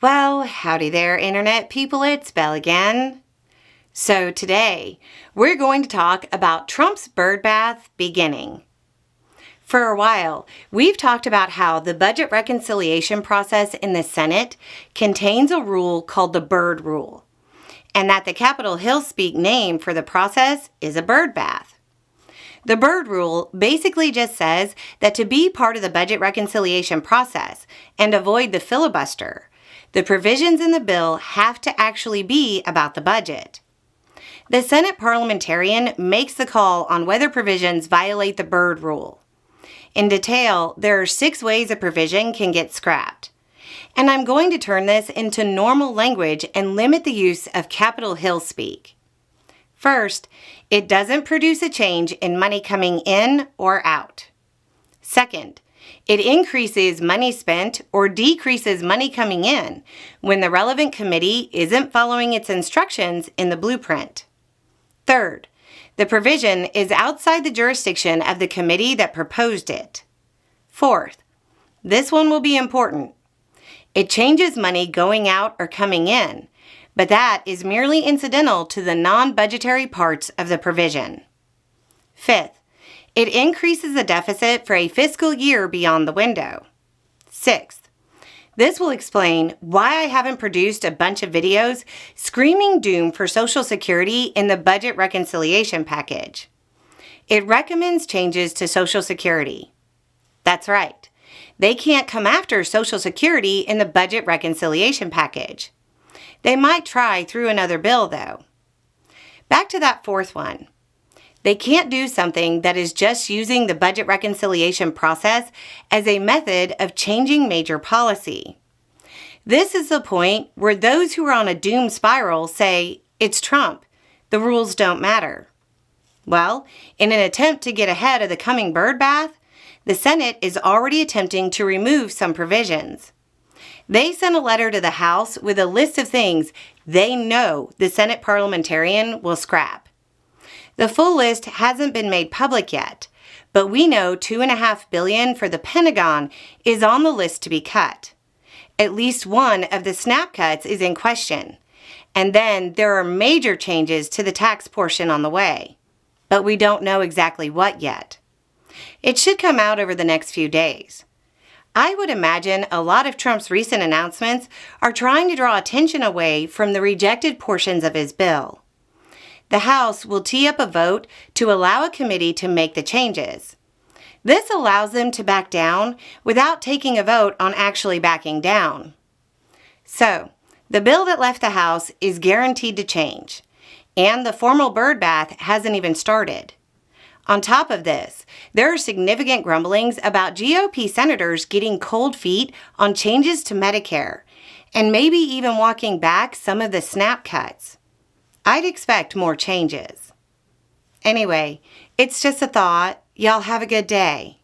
Well, howdy there, Internet people, it's Belle again. So today, we're going to talk about Trump's bird bath beginning. For a while, we've talked about how the budget reconciliation process in the Senate contains a rule called the Byrd rule, and that the Capitol Hill speak name for the process is a bird bath. The Byrd rule basically just says that to be part of the budget reconciliation process and avoid the filibuster, the provisions in the bill have to actually be about the budget. The Senate parliamentarian makes the call on whether provisions violate the Byrd rule. In detail, there are 6 ways a provision can get scrapped. And I'm going to turn this into normal language and limit the use of Capitol Hill speak. First, it doesn't produce a change in money coming in or out. Second, it increases money spent or decreases money coming in when the relevant committee isn't following its instructions in the blueprint. Third, the provision is outside the jurisdiction of the committee that proposed it. Fourth, this one will be important. It changes money going out or coming in, but that is merely incidental to the non-budgetary parts of the provision. Fifth, it increases the deficit for a fiscal year beyond the window. Sixth, this will explain why I haven't produced a bunch of videos screaming doom for Social Security in the budget reconciliation package. It recommends changes to Social Security. That's right. They can't come after Social Security in the budget reconciliation package. They might try through another bill, though. Back to that fourth one. They can't do something that is just using the budget reconciliation process as a method of changing major policy. This is the point where those who are on a doom spiral say, it's Trump, the rules don't matter. Well, in an attempt to get ahead of the coming bird bath, the Senate is already attempting to remove some provisions. They sent a letter to the House with a list of things they know the Senate parliamentarian will scrap. The full list hasn't been made public yet, but we know $2.5 billion for the Pentagon is on the list to be cut. At least one of the SNAP cuts is in question, and then there are major changes to the tax portion on the way, but we don't know exactly what yet. It should come out over the next few days. I would imagine a lot of Trump's recent announcements are trying to draw attention away from the rejected portions of his bill. The House will tee up a vote to allow a committee to make the changes. This allows them to back down without taking a vote on actually backing down. So, the bill that left the House is guaranteed to change, and the formal bird bath hasn't even started. On top of this, there are significant grumblings about GOP senators getting cold feet on changes to Medicare, and maybe even walking back some of the SNAP cuts. I'd expect more changes. Anyway, it's just a thought. Y'all have a good day.